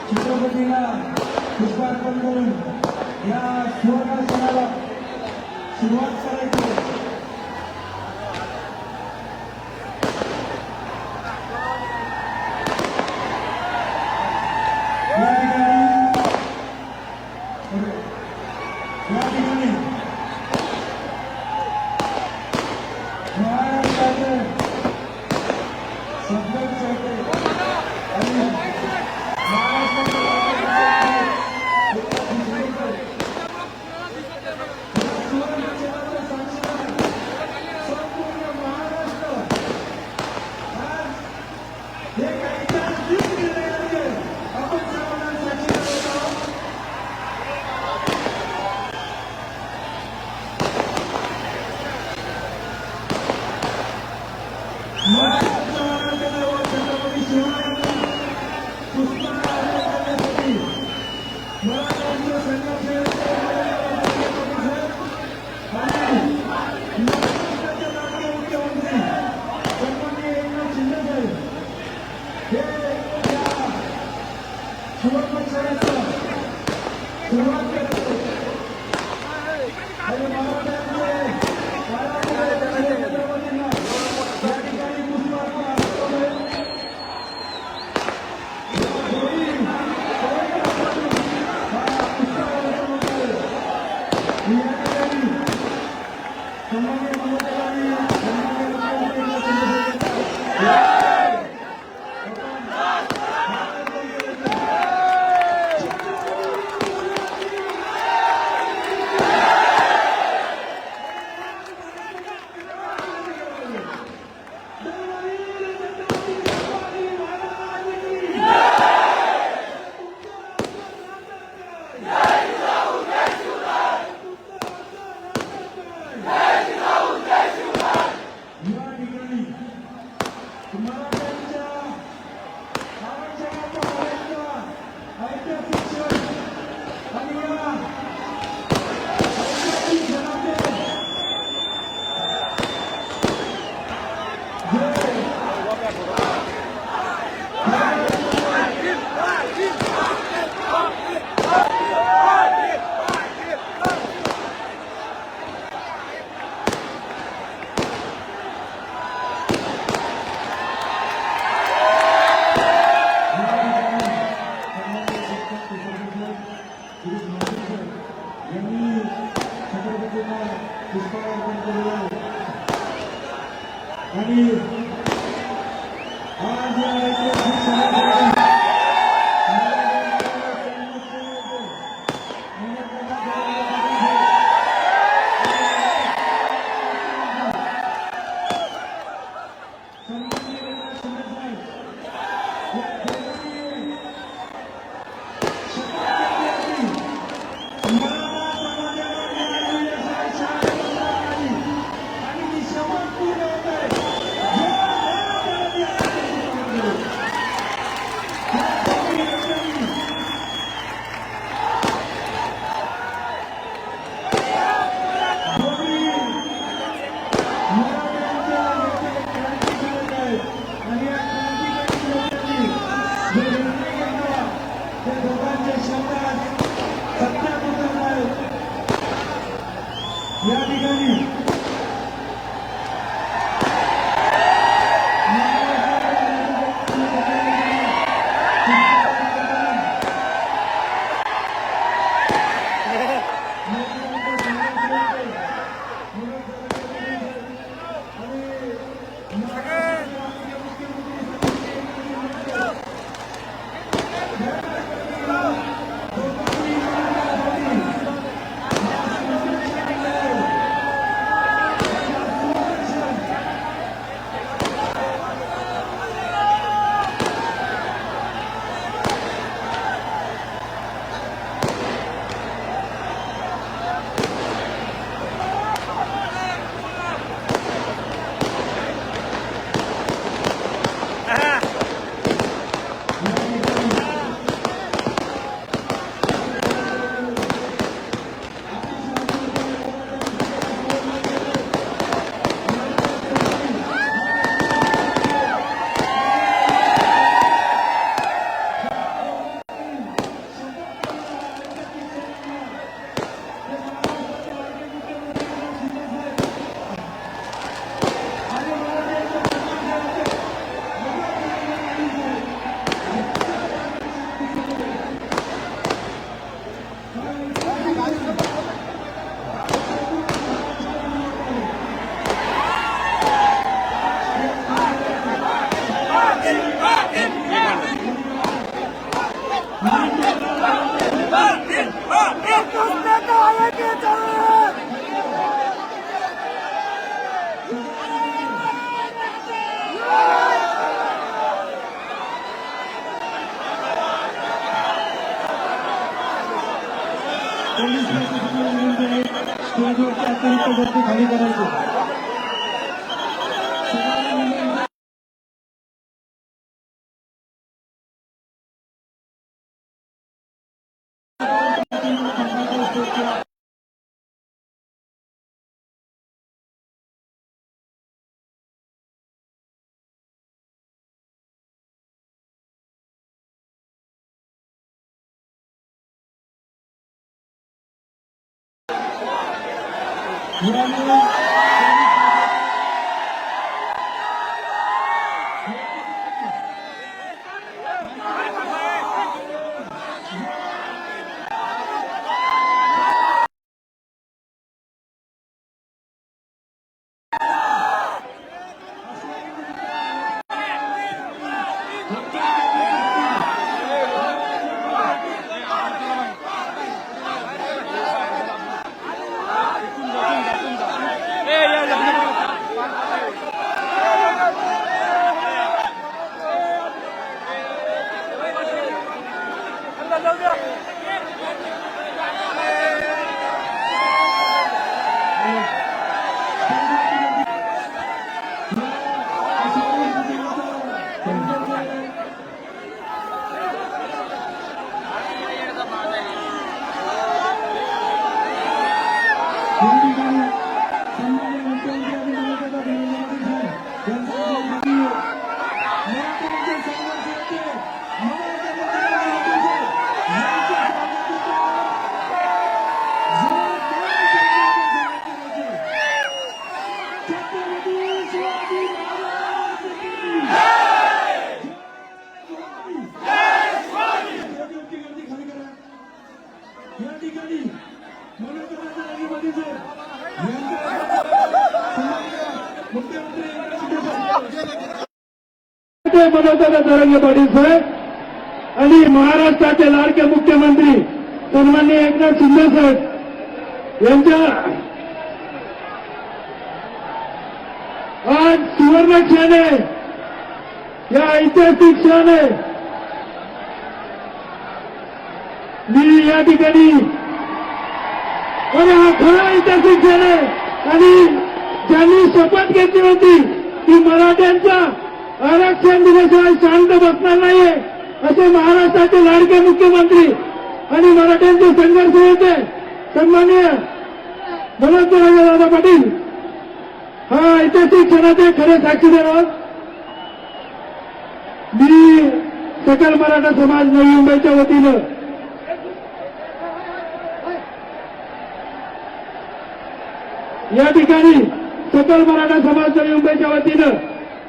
छत्रपतीला पुष्पार्पण करून या सुवर्ण सणाला सुरुवात करायची. पोलीस प्रशासनाला विनंती आहे स्टेजवरची अतिरिक्त गर्दी खाली करायची. सगळ्यांना विनंती मनोजदादा जरांगे पाटील साहेब आणि महाराष्ट्राचे लाडके मुख्यमंत्री सन्माननीय एकनाथ शिंदे साहेब यांच्या आज सुवर्ण क्षण आहे. या ऐतिहासिक क्षण आहे. मी या ठिकाणी हा खरा ऐतिहासिक क्षण आहे. आणि ज्यांनी शपथ घेतली होती की मराठ्यांचा आरक्षण दिल्याशिवाय शांत बसणार नाहीये असे महाराष्ट्राचे लाडके मुख्यमंत्री आणि मराठ्यांचे संघर्ष होते सन्माननीय मनोजदादा पाटील हा ऐतिहासिक क्षणाचे खरे साक्षीदार आहोत. मी सकल मराठा समाज नवी मुंबईच्या वतीनं या ठिकाणी सकल मराठा समाज नवी मुंबईच्या वतीनं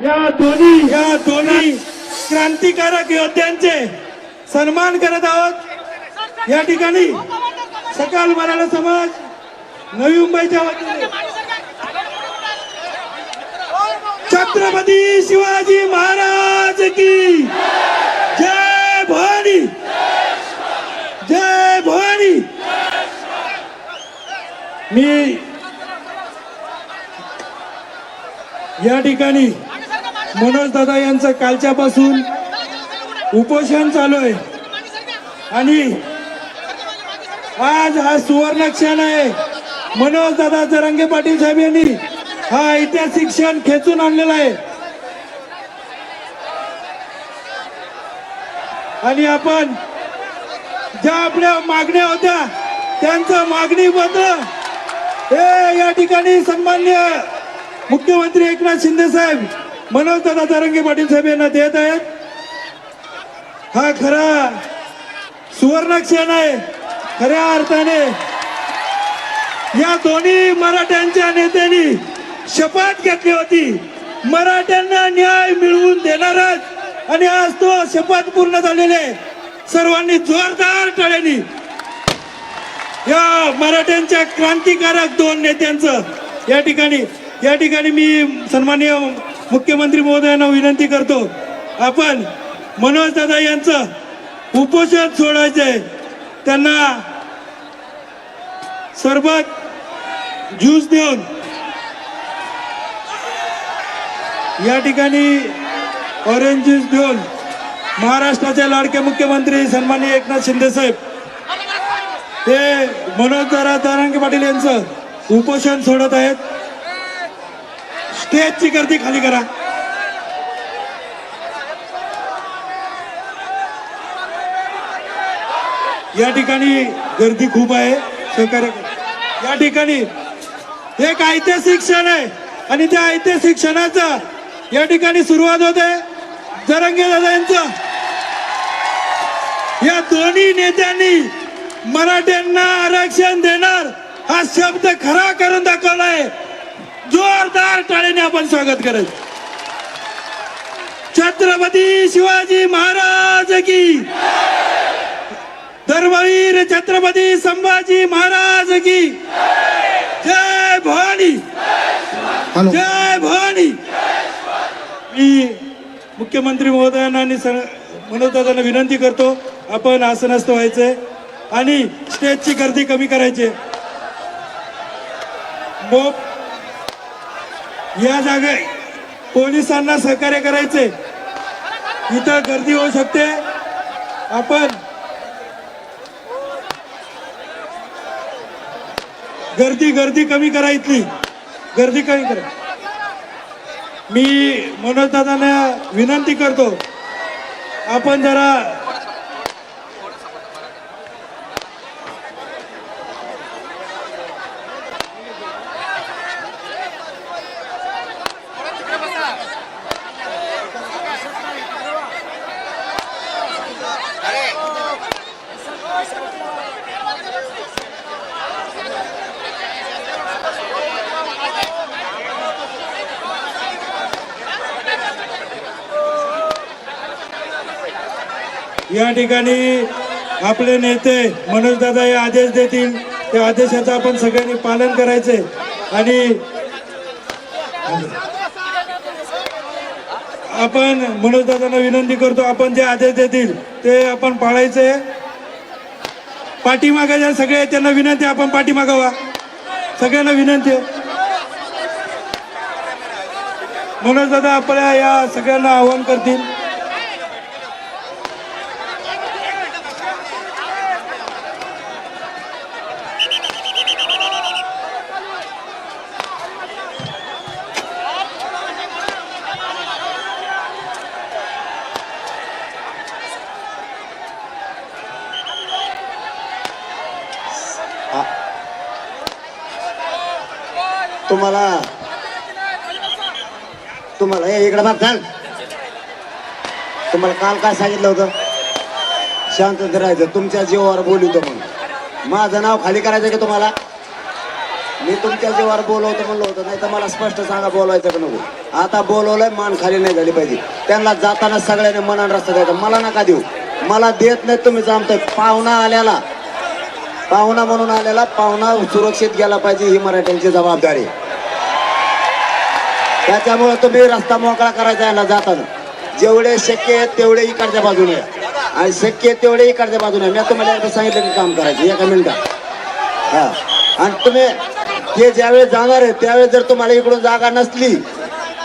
या दोन्ही क्रांतिकारक योद्ध्यांचे सन्मान करत आहोत. या ठिकाणी सकल मराठा समाज नवी मुंबईच्या वतीने छत्रपती शिवाजी महाराज की जय भवानी, जय भवानी. मी या ठिकाणी मनोज दादा यांचं कालच्यापासून उपोषण चालू आहे आणि आज हा सुवर्ण क्षण आहे. मनोज दादा जरांगे पाटील साहेब यांनी हा ऐतिहासिक क्षण खेचून आणलेला आहे आणि आपण ज्या आपल्या मागण्या होत्या त्यांचं मागणीपत्र हे या ठिकाणी सन्माननीय मुख्यमंत्री एकनाथ शिंदे साहेब मनोज दादा जरांगे पाटील साहेब यांना देत आहेत. हा खरा सुवर्ण क्षण आहे. खऱ्या अर्थाने या दोन्ही मराठ्यांच्या नेत्यांनी शपथ घेतली होती मराठ्यांना न्याय मिळवून देणारच आणि आज तो शपथ पूर्ण झालेली आहे. सर्वांनी जोरदार टाळ्यांनी या मराठ्यांच्या क्रांतिकारक दोन नेत्यांचं या ठिकाणी मी सन्माननीय मुख्यमंत्री महोदयांना विनंती करतो आपण मनोज दादा यांचं उपोषण सोडायचंय. त्यांना सरबत ज्यूस देऊन या ठिकाणी ऑरेंज ज्यूस देऊन महाराष्ट्राचे लाडके मुख्यमंत्री सन्माननीय एकनाथ शिंदे साहेब ते मनोज जरांगे पाटील यांचं उपोषण सोडत आहेत. स्टेजची गर्दी खाली करा. या ठिकाणी गर्दी खूप आहे. सहकार्य करा. या ठिकाणी एक ऐतिहासिक क्षण आहे आणि त्या ऐतिहासिक क्षणाचा या ठिकाणी सुरुवात होते. जरांगे दादा यांचं या दोन्ही नेत्यांनी मराठ्यांना आरक्षण देणार हा शब्द खरा करून दाखवलाय. जोरदार टाळ्याने आपण स्वागत करत. छत्रपती शिवाजी महाराज की, धर्मवीर छत्रपती संभाजी महाराज की जय भवानी, जय भवानी. मी मुख्यमंत्री महोदयांना आणि मनोज दादांना विनंती करतो, आपण आसनस्थ व्हायचंय आणि स्टेजची गर्दी कमी करायची. या जागे पोलिसांना सहकार्य करायचे. इथं गर्दी होऊ शकते. आपण गर्दी कमी करा. इथली गर्दी कमी करा. मी मनोज दादांना विनंती करतो, आपण जरा या ठिकाणी आपले नेते मनोज दादा हे आदेश देतील, त्या आदेशाचं आपण सगळ्यांनी पालन करायचे. आणि आपण मनोज दादांना विनंती करतो, आपण जे आदेश देतील ते आपण पाळायचे. पाठीमागे ज्या सगळे त्यांना विनंती, आपण पाठीमागावा. सगळ्यांना विनंती. मनोज दादा आपल्या या सगळ्यांना आवाहन करतील. तुम्हाला हे इकडे बघ चाल. तुम्हाला काल काय सांगितलं होतं? शांत राहायचं. तुमच्या जीवावर बोलवतो म्हणून माझं नाव खाली करायचं की तुम्हाला? मी तुमच्या जीवावर बोलवतो म्हणलं होतं, नाही तर मला स्पष्ट सांगा बोलवायचं का नको. आता बोलवलंय, मान खाली नाही झाली पाहिजे. त्यांना जाताना सगळ्यांनी मनान रस्ता द्यायचा. मला नका देऊ, मला देत नाही. तुम्ही जमताय. पाहुणा आल्याला, पाहुणा म्हणून आलेला, पाहुणा सुरक्षित गेला पाहिजे ही मराठ्यांची जबाबदारी. त्याच्यामुळे तुम्ही रस्ता मोकळा करायचा याला जाताना. जेवढे शक्य आहे तेवढे इकडच्या बाजूने आणि शक्य आहे तेवढे इकडच्या बाजूने. मी तुम्हाला एकदा सांगितलं की काम करायचं एका मिनिटात. हा, आणि तुम्ही ते ज्यावेळेस जाणार आहे त्यावेळेस जर तुम्हाला इकडून जागा नसली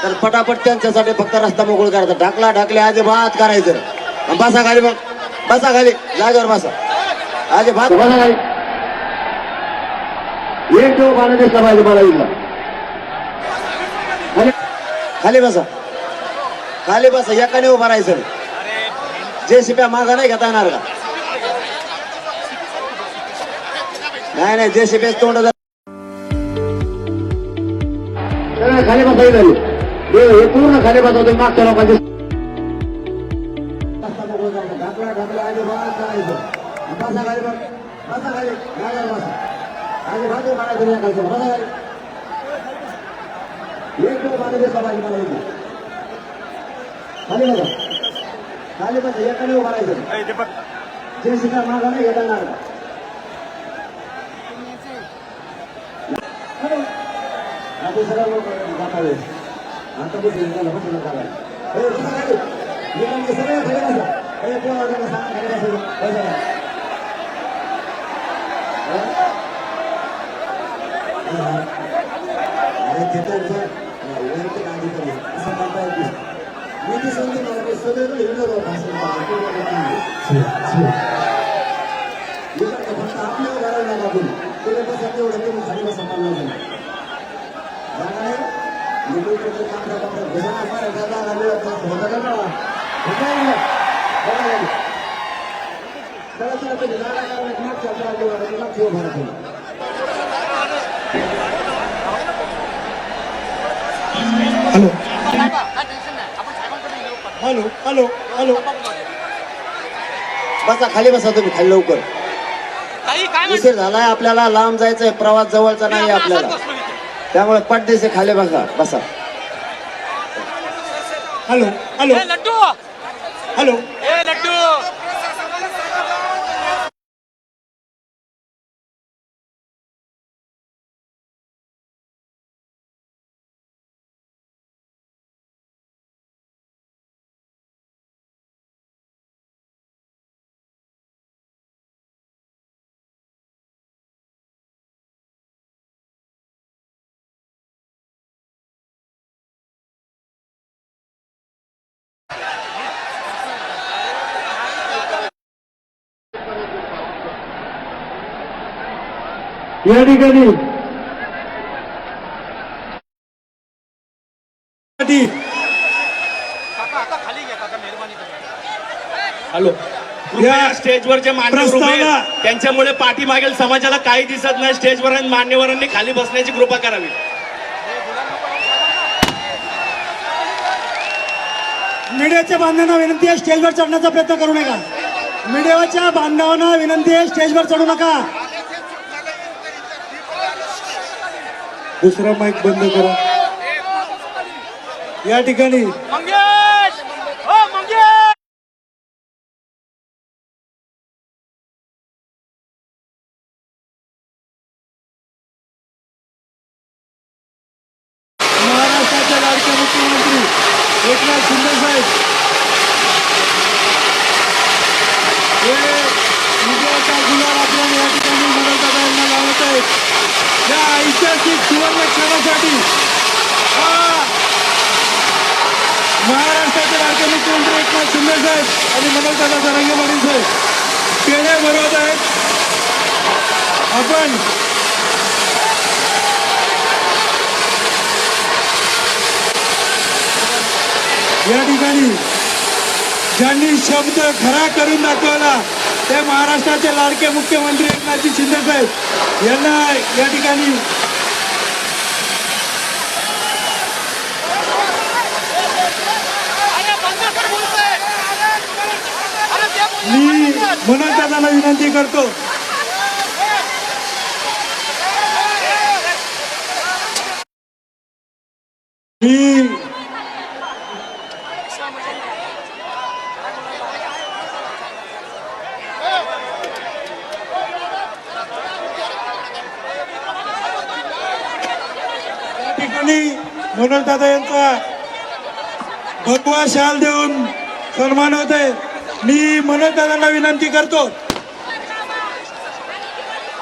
तर फटाफट त्यांच्यासाठी फक्त रस्ता मोकळा करायचा. ढाकले अजिबात करायचं. बसा खाली, मग बसा खाली, जागेवर बसा. अजिबात बसा खाली. एक जो पाणी दिसला पाहिजे मला इथला. खाली बसा, खाली बसा. एकाने उभा राहायचं. जेसीबी मागा नाही घेता येणार का? नाही जेसीबी तोंड खाली बसा. हे पूर्ण खाली बसा. तुम्ही मागच्या लोकांचे ढाकला अजिबात करायचं. बसा खाली, बसा खाली, बसा. अजिबात मारायचं नाही. बसा खाली. एक जो पाणी दिसला पाहिजे मला इथे. खाली बघा, खाली बघा. एकाने उभा राहायचं. जे शिका मागा नाही घेता येणार. आता सगळं लोक जातावे. आता बसून बसून सगळे खाली बसा. खाली बसा. वैयक्तिक अधिकारी असं म्हणता येत नाही. मी ती संधी मला सदैव हिंदू भाषण फक्त आपल्या हॅलो हॅलो हॅलो हॅलो बसा खाली, बसा तुम्ही खाली लवकर. उशीर झालाय, आपल्याला लांब जायचंय, प्रवास जवळचा नाही आपल्याला, त्यामुळे पटदिशी खाली बसा बसा. हॅलो हॅलो हॅलो या ठिकाणी हॅलो या स्टेजवरचे मान्यवर उभे आहेत, प्रस्तावना- त्यांच्यामुळे पाठीमागील समाजाला काही दिसत नाही. स्टेजवर मान्यवरांनी खाली बसण्याची कृपा करावी. मीडियाच्या बांधवांना विनंती आहे, स्टेजवर चढण्याचा प्रयत्न करू नका. मीडियाच्या बांधवांना विनंती आहे, स्टेजवर चढू नका. दुसरा माईक बंद करा. या ठिकाणी महाराष्ट्राचे लाडके मुख्यमंत्री एकनाथ शिंदे साहेब हे विजयाचा गुलाल आपल्याला या ठिकाणी मनोजदादा यांना लावत आहेत. या ऐतिहासिक सुवर्ण क्षणासाठी महाराष्ट्राचे लाडके मुख्यमंत्री एकनाथ शिंदे साहेब आणि मनोजदादा जरांगे पाटील साहेब पेढे भरवत आहेत. आपण या ठिकाणी ज्यांनी शब्द खरा करून दाखवला ते महाराष्ट्राचे लाडके मुख्यमंत्री एकनाथ शिंदे साहेब यांना या ठिकाणी मी मनोजदादांना विनंती करतो. मी ठिकाणी मनोजदादा यांचा भगवा शाल देऊन सन्मान होते. मी मनोजदादांना विनंती करतो,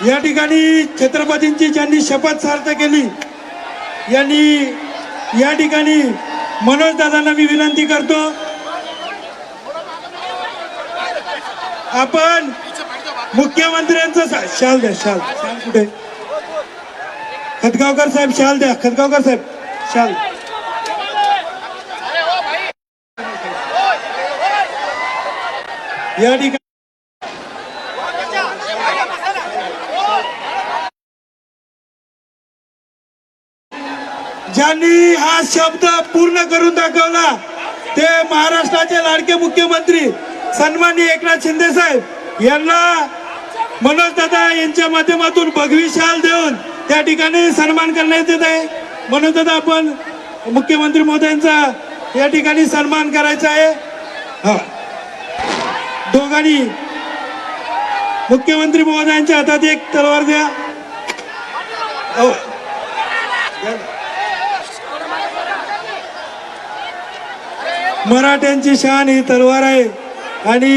या ठिकाणी छत्रपतींची ज्यांनी शपथ सार्थ केली यांनी या ठिकाणी मनोजदादांना मी विनंती करतो, आपण मुख्यमंत्र्यांचं शाल द्या. शाल शाल कुठे? खतगावकर साहेब शाल द्या. खतगावकर साहेब शाल. या ठिकाणी ज्यांनी हा शब्द पूर्ण करून दाखवला ते महाराष्ट्राचे लाडके मुख्यमंत्री सन्माननीय एकनाथ शिंदे साहेब यांना मनोजदादा यांच्या माध्यमातून भगवी शाल देऊन त्या ठिकाणी सन्मान करण्यात येत आहे. मनोजदादा आपण मुख्यमंत्री महोदयांचा या ठिकाणी सन्मान करायचा आहे. हा दोघांनी मुख्यमंत्री महोदयांच्या हातात एक तलवार द्या. मराठ्यांची शान ही तलवार आहे आणि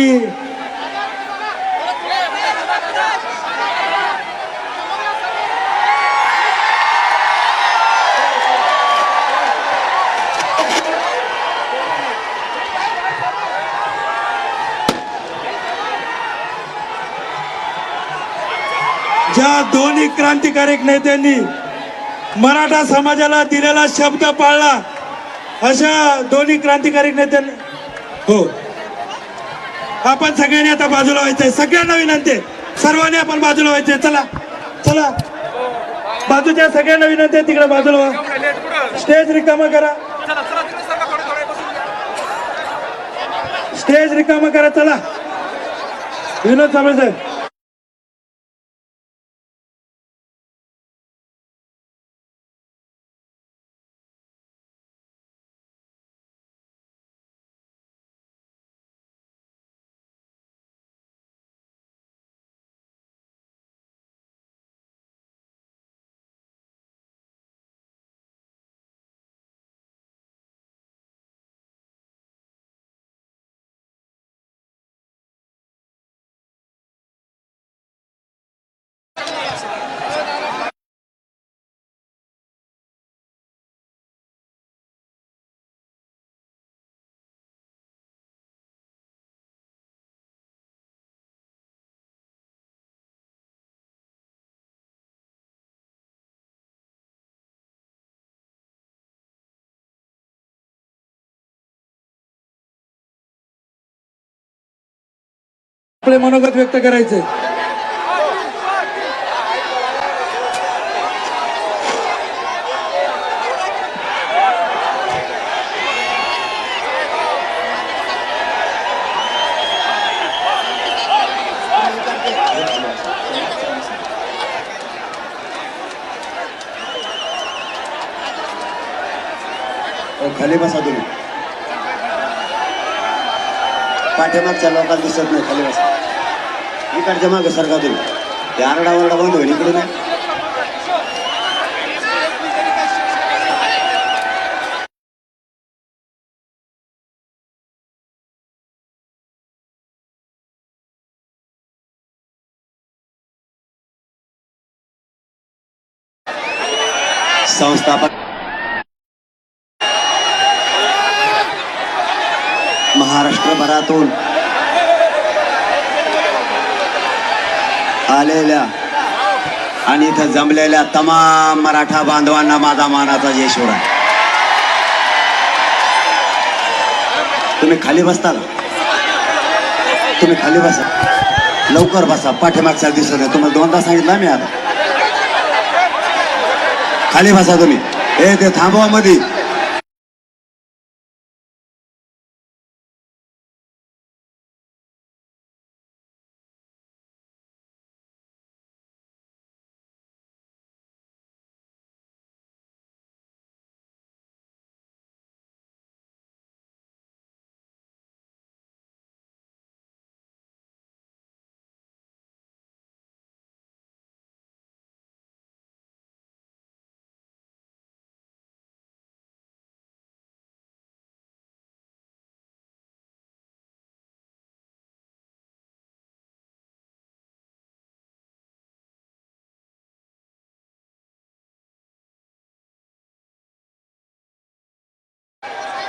ज्या दोन्ही क्रांतिकारक नेत्यांनी मराठा समाजाला दिलेला शब्द पाळला अशा दोन्ही क्रांतिकारी नेत्यांनी हो आपण सगळ्यांनी आता बाजूला व्हायचंय. सगळ्यांना विनंती आहे, सर्वांनी आपण बाजूला व्हायचंय. चला चला बाजूच्या सगळ्यांना विनंती आहे, तिकडे बाजूला व्हा. स्टेज रिकामा करा, स्टेज रिकामा करा. चला विनोद साबळे साहेब. आपले मनोगत व्यक्त करायचे. खाली बसा तुम्ही. पाठीमागच्या लोकांना दिसत नाही, खाली बसा. इकडच्या मागे सरका तुम्ही. ते आरडा वरडा बंद होईल इकडे नाही. संस्थापक महाराष्ट्रभरातून आलेल्या आणि इथं जमलेल्या तमाम मराठा बांधवांना माझा मानाचा जय शिवराय. तुम्ही खाली बसता का? तुम्ही खाली बसा, लवकर बसा. पाठीमागच्या दिसत नाही तुम्हाला, दोनदा सांगितलं मी. आता खाली बसा तुम्ही. ते थांबवा मध्ये.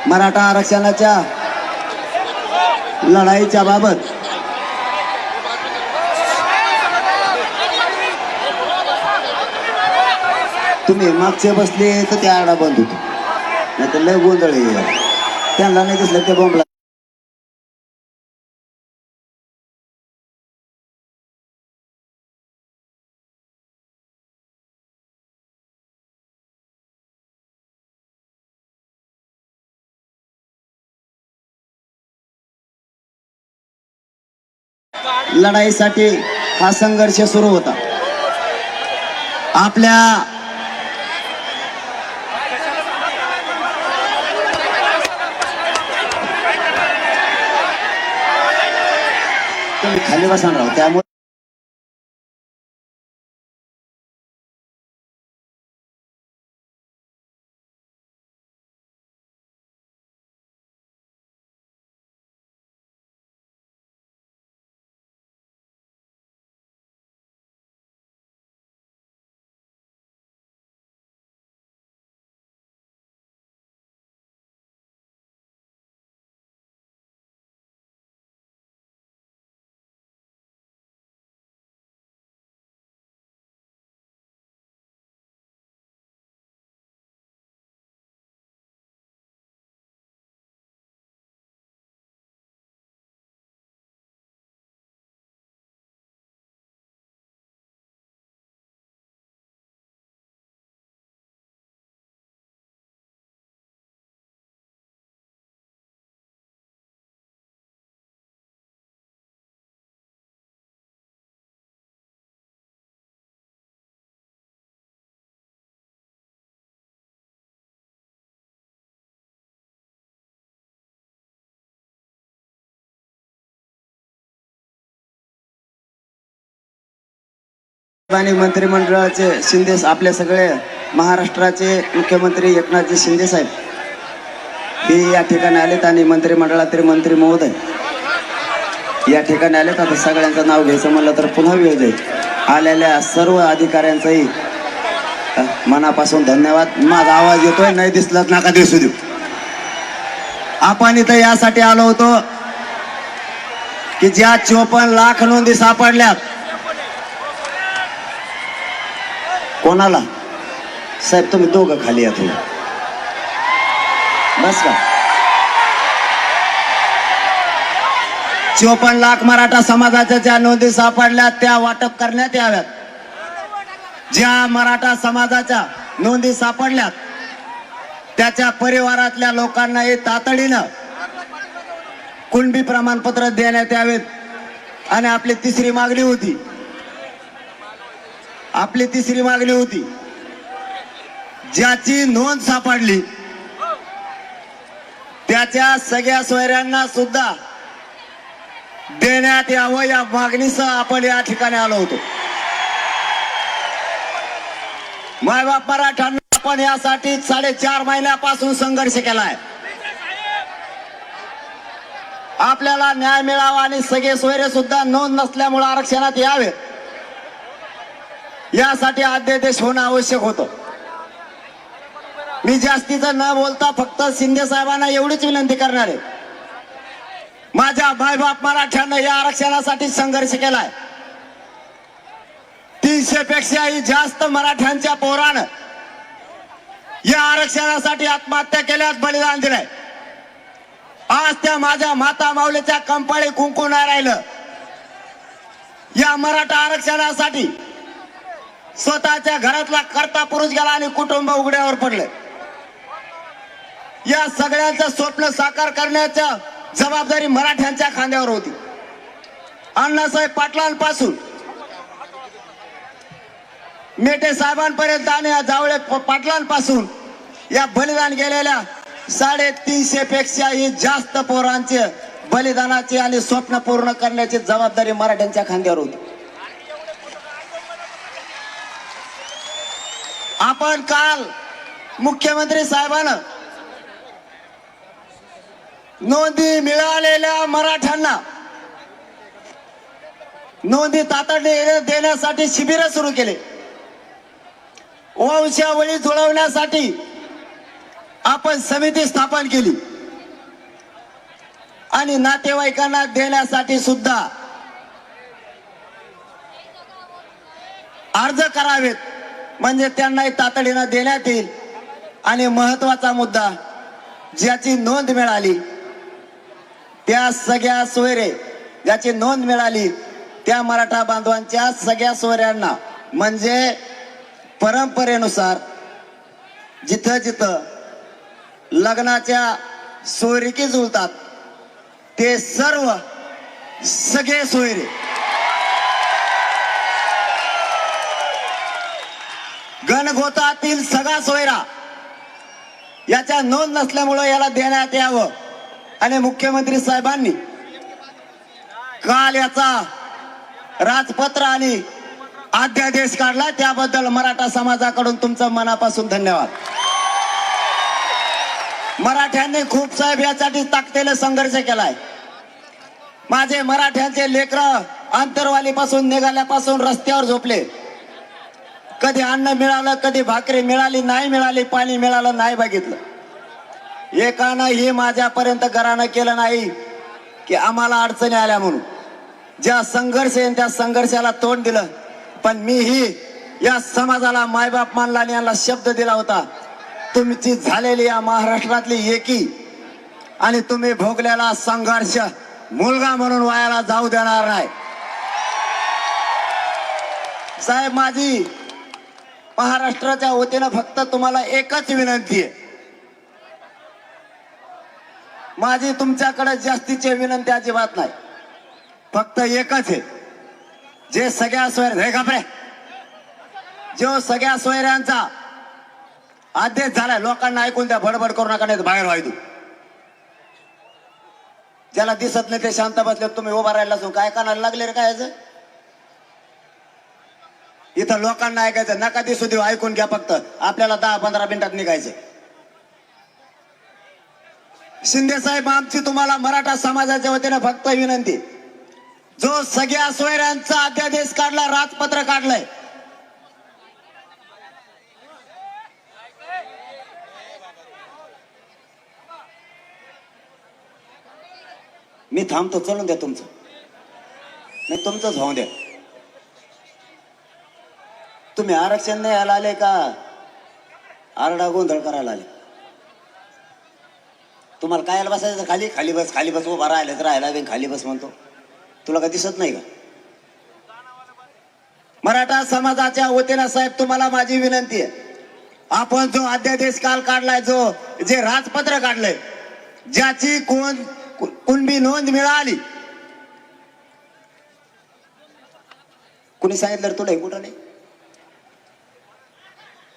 मराठा आरक्षणाच्या लढाईच्या बाबत तुम्ही मागचे बसले तर त्या आडा बंद होतो, नाही तर लय गोंधळ आहे. त्यांना नाही दिसलं ते बोंबला. लढाईसाठी हा संघर्ष सुरू होता. आपल्या तुम्ही खाली बसणार, त्यामुळे आणि मंत्रिमंडळाचे शिंदे आपले सगळे महाराष्ट्राचे मुख्यमंत्री एकनाथजी शिंदे साहेब हे या ठिकाणी आलेत आणि मंत्रिमंडळातील मंत्री महोदय या ठिकाणी आलेत. आता सगळ्यांचं नाव घ्यायचं म्हणलं तर पुन्हा वेळ जाईल. आलेल्या सर्व अधिकाऱ्यांचंही मनापासून धन्यवाद. माझा आवाज येतोय, नाही दिसलाच नका दिसू देऊ. आपण इथं यासाठी आलो होतो की ज्या 54 लाख नोंदी सापडल्यात, कोणाला साहेब तुम्ही दोघं खाली या थोडं बस का. 54 लाख मराठा समाजाच्या ज्या नोंदी सापडल्या त्या वाटप करण्यात याव्यात. ज्या मराठा समाजाच्या नोंदी सापडल्यात त्याच्या परिवारातल्या लोकांनाही तातडीनं कुणबी प्रमाणपत्र देण्यात यावेत. आणि आपली तिसरी मागणी होती ज्याची नोंद सापडली त्याच्या सगळ्या सोयऱ्यांना सुद्धा देण्यात यावं, या मागणीसह आपण या ठिकाणी आलो होतो. मायबाप मराठ्यांना आपण यासाठी 4.5 महिन्यापासून संघर्ष केलाय. आपल्याला न्याय मिळावा आणि सगळे सोयरे सुद्धा नोंद नसल्यामुळे आरक्षणात यावे यासाठी अध्यादेश होणं आवश्यक होतं. मी जास्तीचं न बोलता फक्त शिंदे साहेबांना एवढीच विनंती करणार आहे. माझ्या मायबाप मराठ्यांना या आरक्षणासाठी संघर्ष केलाय. 300 पेक्षाही जास्त मराठ्यांच्या पोरानं या आरक्षणासाठी आत्महत्या केल्यास, बलिदान दिलंय. आज त्या माझ्या माता माऊलीच्या कंपाळी कुंकू नाही राहिलं. या मराठा आरक्षणासाठी स्वतःच्या घरातला करता पुरुष गेला आणि कुटुंब उघड्यावर पडले. या सगळ्यांचं स्वप्न साकार करण्याच्या जबाबदारी मराठ्यांच्या खांद्यावर होती. अण्णासाहेब पाटलांपासून मेटे साहेबांपर्यंत आणि जावळे पाटलांपासून या बलिदान गेलेल्या 350 पेक्षाही जास्त पोरांचे बलिदानाची आणि स्वप्न पूर्ण करण्याची जबाबदारी मराठ्यांच्या खांद्यावर होती. आपण काल मुख्यमंत्री साहेबांना नोंदी मिळालेल्या मराठ्यांना नोंदी तातडीने देण्यासाठी शिबिर सुरू केले. वंशावळी जुळवण्यासाठी आपण समिती स्थापन केली आणि नातेवाईकांना देण्यासाठी सुद्धा अर्ज करावेत, म्हणजे त्यांनाही तातडीनं देण्यात येईल. आणि महत्वाचा मुद्दा, ज्याची नोंद मिळाली त्या सगळ्या सोयरे, ज्याची नोंद मिळाली त्या मराठा बांधवांच्या सगळ्या सोयऱ्यांना, म्हणजे परंपरेनुसार जिथं जिथं लग्नाच्या सोयरिकी जुळतात ते सर्व सगळे सोयरे गणगोतातील सगळा सोयरा याच्या नोंद नसल्यामुळे याला देण्यात यावं. आणि मुख्यमंत्री साहेबांनी काल याचा राजपत्र आणि अध्यादेश काढला, त्याबद्दल मराठा समाजाकडून तुमचं मनापासून धन्यवाद. मराठ्यांनी खूप साहेब यासाठी ताकदीने संघर्ष केलाय. माझे मराठ्यांचे लेकरं आंतरवालीपासून निघाल्यापासून रस्त्यावर झोपले. कधी अन्न मिळालं, कधी भाकरी मिळाली नाही मिळाली, पाणी मिळालं नाही बघितलं. एकानंही माझ्यापर्यंत घरानं केलं नाही की आम्हाला अडचणी आल्या म्हणून. ज्या संघर्ष आहे त्या संघर्षाला तोंड दिलं. पण मीही या समाजाला मायबाप मानला आणि यांना शब्द दिला होता, तुमची झालेली या महाराष्ट्रातली एकी आणि तुम्ही भोगलेला संघर्ष मुलगा म्हणून वायाला जाऊ देणार नाही. साहेब, माझी महाराष्ट्राच्या वतीनं फक्त तुम्हाला एकच विनंती आहे. माझी तुमच्याकडे जास्तीची विनंती अजिबात नाही, फक्त एकच आहे. जे सगळ्या सोयरे जो सगळ्या सोयऱ्यांचा आदेश झालाय, लोकांना ऐकून द्या, बडबड करू नका, नाही बाहेर व्हायला. ज्याला दिसत नाही ते शांत बसले, तुम्ही उभा राहिला असून काय कानाला लागले रे काय? इथं लोकांना ऐकायचं नका दिसू देऊ, ऐकून घ्या फक्त. आपल्याला 10-15 मिनिटात निघायचं. शिंदे साहेब, आमची तुम्हाला मराठा समाजाच्या वतीने फक्त विनंती, जो सगळ्या सोयऱ्यांचा अध्यादेश काढला, राजपत्र काढलंय, मी थांबतो, चलून द्या तुमचं, नाही तुमचंच होऊन द्या. तुम्ही आरक्षण नाही यायला आले का आरडा गोंधळ करायला आले? तुम्हाला काय यायला बसायचं? खाली खाली बस, खाली बस, उभा राहिलं तर राहायला खाली बस म्हणतो. तुला का दिसत नाही का? मराठा समाजाच्या वतीनं साहेब तुम्हाला माझी विनंती आहे, आपण जो अध्यादेश काल काढलाय, जे राजपत्र काढलंय, ज्याची कुणबी नोंद मिळाली, कुणी सांगितलं तुला? हे कुठं नाही,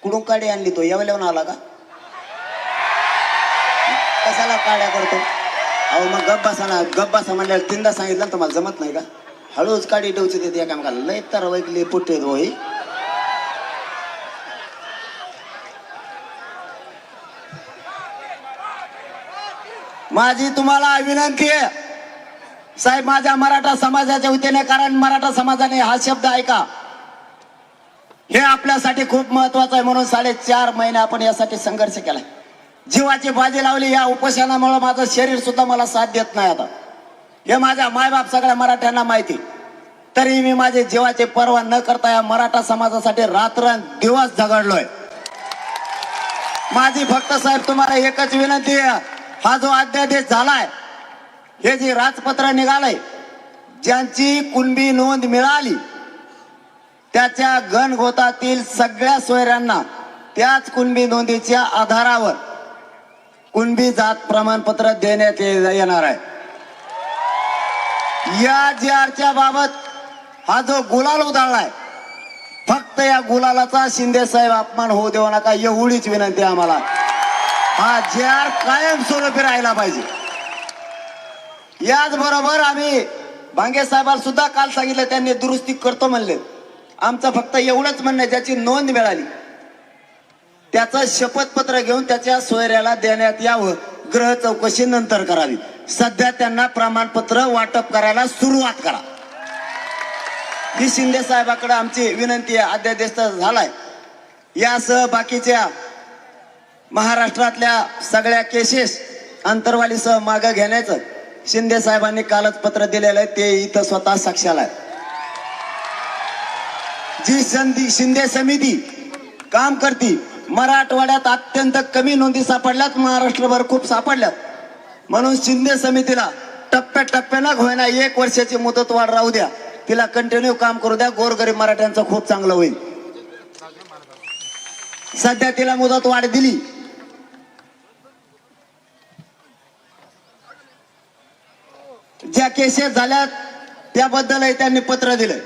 कुठून काडी आणली? तो यावल्याहून आला का? कशाला काड्या करतो? अहो मग गप बसा ना, गप बसा म्हणल्यावर 3दा सांगितलं ना, तुम्हाला जमत नाही का? हळूच काडी डोची देते एकामेकाला. लय तर वैकली पुट्टे होई. माझी तुम्हाला विनंती आहे साहेब, माझ्या मराठा समाजाच्या वतीने, कारण मराठा समाजाने हा शब्द ऐका, हे आपल्यासाठी खूप महत्वाचं आहे. म्हणून 4.5 महिने आपण यासाठी संघर्ष केलाय, जीवाची बाजी लावली. या उपोषणामुळे माझं शरीर सुद्धा मला साथ देत नाही आता, हे माझ्या मायबाप सगळ्या मराठ्यांना माहिती. तरी मी माझे जीवाची पर्वा न करता या मराठा समाजासाठी रात्रंदिवस झगडलोय. माझी फक्त साहेब तुम्हाला एकच विनंती आहे, हा जो अध्यादेश झालाय, हे जे राजपत्र निघालंय, ज्यांची कुणबी नोंद मिळाली, त्याच्या गणगोतातील सगळ्या सोयऱ्यांना त्याच कुणबी नोंदीच्या आधारावर कुणबी जात प्रमाणपत्र देण्यात येणार आहे. या JR बाबत हा जो गुलाल उधळलाय, फक्त या गुलालाचा शिंदे साहेब अपमान होऊ देऊ नका, एवढीच विनंती आम्हाला. हा JR कायमस्वरूपी राहिला पाहिजे. याचबरोबर आम्ही भांगे साहेबांना सुद्धा काल सांगितलं, त्यांनी दुरुस्ती करतो म्हणले. आमचं फक्त एवढंच म्हणणं आहे, ज्याची नोंद मिळाली त्याचं शपथपत्र घेऊन त्याच्या सोयऱ्याला देण्यात यावं. ग्रह चौकशी नंतर करावी. सध्या त्यांना प्रमाणपत्र वाटप करायला सुरुवात करा, ही शिंदे साहेबांकडे आमची विनंती आहे. अध्यादेश तर झालाय, यासह बाकीच्या महाराष्ट्रातल्या सगळ्या केसेस अंतरवालीसह मागं घेण्याचं शिंदे साहेबांनी कालच पत्र दिलेलं आहे, ते इथं स्वतः साक्षाला आहे. जी शिंदे समिती काम करती, मराठवाड्यात अत्यंत कमी नोंदी सापडल्यात, महाराष्ट्रभर खूप सापडल्यात. म्हणून शिंदे समितीला टप्प्याटप्प्यानं होईना 1 वर्षाची मुदतवाढ राहू द्या, तिला कंटिन्यू काम करू द्या. गोरगरीब मराठ्यांचं खूप चांगलं होईल. सध्या तिला मुदतवाढ दिली, ज्या केसेस झाल्यात त्याबद्दलही त्यांनी पत्र दिलंय.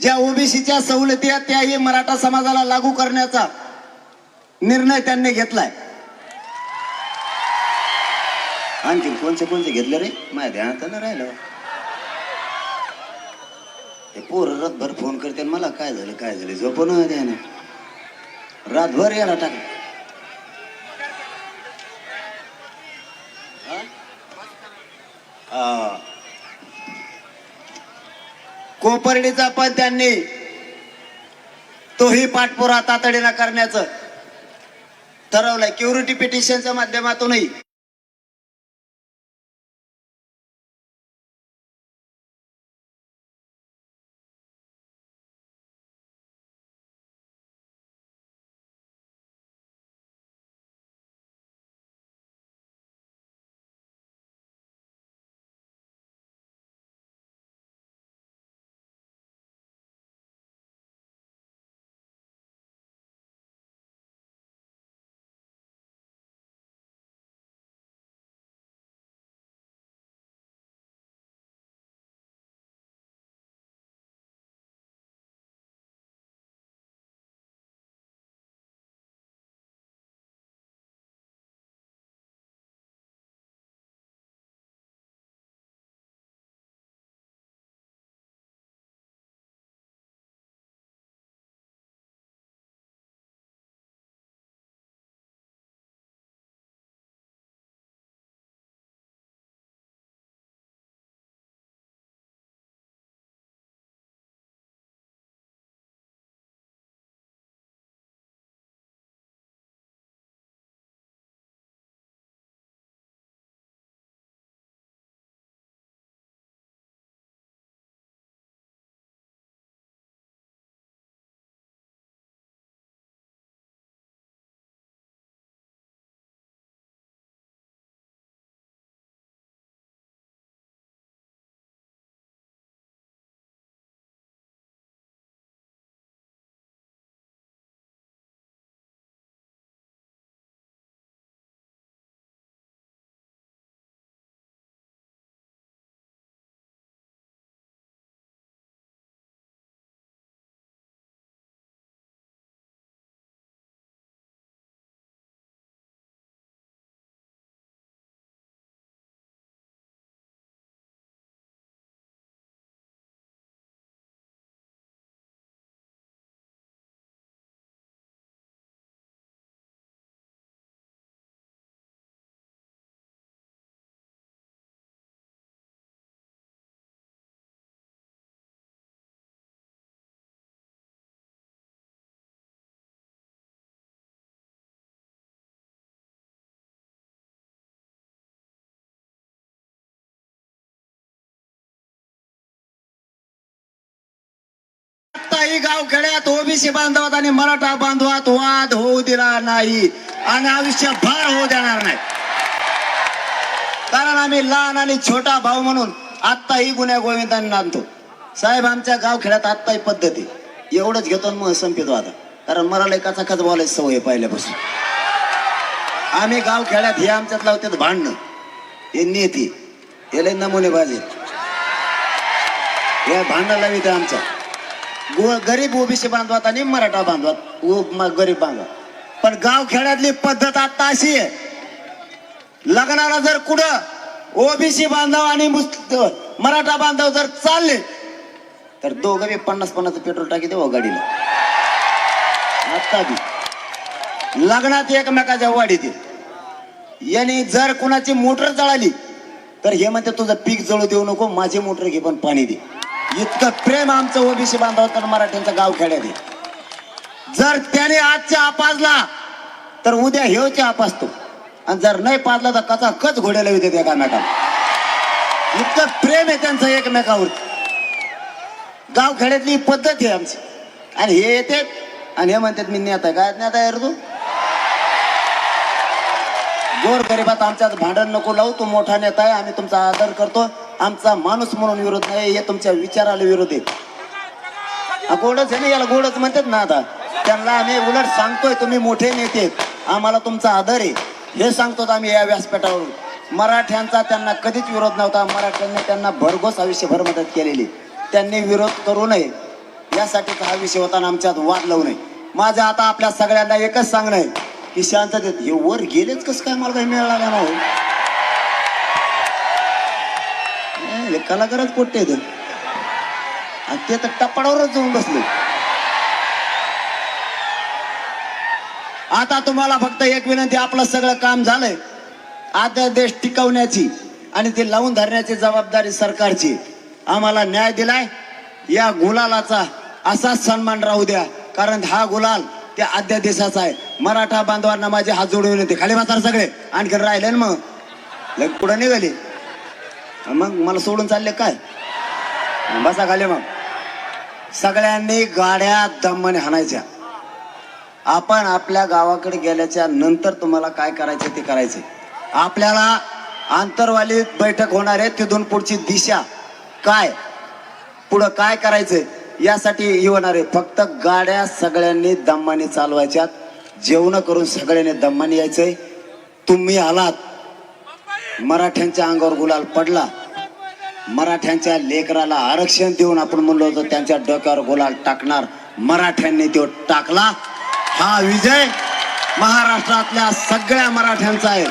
ज्या ओबीसीच्या सवलती आहेत त्याही मराठा समाजाला लागू करण्याचा निर्णय त्यांनी घेतलाय. आणखी कोणते घेतले रे? माझ्या ध्यानात न राहिलं. हे पोरं रातभर फोन करते मला, काय झालं झोपून द्या ना, रातभर याला टाक. कोपर्डीचा पण त्यांनी तोही पाठपुरा तातडीनं करण्याचं ठरवलंय. क्युरिटी पिटिशनच्या माध्यमातूनही कुठल्याही गावखेड्यात ओबीसी बांधवात आणि मराठा बांधवात वाद होऊ दिला नाही आणि आयुष्यभर होऊ देणार नाही. कारण आम्ही लहान आणि छोटा भाऊ म्हणून आत्ताही गुन्ह्या गोविंदांनी नांदतो. साहेब आमच्या गावखेड्यात आत्ताही पद्धती एवढंच घेतो मग संपितो आता. कारण मला एकाचा खच बोलायची सवय पाहिल्यापासून. आम्ही गावखेड्यात हे आमच्यात लावतात भांडणं, हे नेते हे लय नमुने बाजे या भांडण लावित आमच्या गरीब ओबीसी बांधवात आणि मराठा बांधवात गरीब बांधवात. पण गावखेड्यातली पद्धत आता अशी आहे, लग्नाला जर कुठं ओबीसी बांधव आणि मराठा बांधव जर चालले तर दोघं बी 50-50 पेट्रोल टाकी देऊ गाडीला. आता बी लग्नात एकमेकाच्या वाढीत यांनी जर कुणाची मोटर जळाली तर हे म्हणते तुझं पीक जळू देऊ नको, माझी मोटर घे पण पाणी दे. इतकं प्रेम आमचं ओबीसी बांधव तर मराठ्यांचं गावखेड्यात आहे. जर त्याने आजच्या आपाजला तर उद्या हेवच्या आपासतो आणि जर नाही पाजला तर कचा कच घोड्याला येते एकामेकाला. इतकं प्रेम आहे त्यांचं एकमेकावर. गावखेड्यातली पद्धत आहे आमची. आणि हे येते आणि हे म्हणतात मी नेता आहे. काय नेता आहे रे तू? गोर गरीबात आमच्यात भांडण नको लावू. तू मोठा नेता आहे, आम्ही तुमचा आदर करतो. आमचा माणूस म्हणून विरोध नाही, हे तुमच्या विचाराला विरोध आहे. गोडच आहे ना, याला गोडच म्हणतात ना. आता त्यांना आम्ही उलट सांगतोय तुम्ही मोठे नेते, आम्हाला तुमचा आदर आहे हे सांगतो आम्ही या व्यासपीठावरून. मराठ्यांचा त्यांना कधीच विरोध नव्हता. मराठ्यांनी त्यांना भरघोस आयुष्यभर मदत केलेली. त्यांनी विरोध करू नये यासाठीचा हा विषय होता. आमच्यात वाद लावू नये. माझं आता आपल्या सगळ्यांना एकच सांगणं आहे की शांततेत हे वर गेलेच कसं काय मला काही मिळाला ना हो. कलाकारच पोट्टे ते तर टप्पाडावरच जाऊन बसले. आता तुम्हाला फक्त एक विनंती, आपलं सगळं काम झालंय. आता देश टिकवण्याची आणि ते लावून धरण्याची जबाबदारी सरकारची. आम्हाला न्याय दिलाय, या गुलालाचा असाच सन्मान राहू द्या. कारण हा गुलाल त्या अध्यादेशाचा आहे. मराठा बांधवांना माझे हात जोडून विनंती, खाली बसा सगळे. आणखी राहिले ना मग लग पुढे निघाली, मग मला सोडून चालले काय? बसा खाली. मग सगळ्यांनी गाड्या दमाने हाणायच्या. आपण आपल्या गावाकडे गेल्याच्या नंतर तुम्हाला काय करायचं ते करायचं. आपल्याला आंतरवाली बैठक होणार आहे, तिथून पुढची दिशा काय, पुढं काय करायचंय यासाठी हे होणार आहे. फक्त गाड्या सगळ्यांनी दमाने चालवायच्यात. जेवण करून सगळ्यांनी दमाने यायचंय. तुम्ही आलात, मराठ्यांच्या अंगावर गुलाल पडला. मराठ्यांच्या लेकराला आरक्षण देऊन आपण म्हणलो होतो त्यांच्या डोक्यावर गुलाल टाकणार, मराठ्यांनी तो टाकला. हा विजय महाराष्ट्रातल्या सगळ्या मराठ्यांचा आहे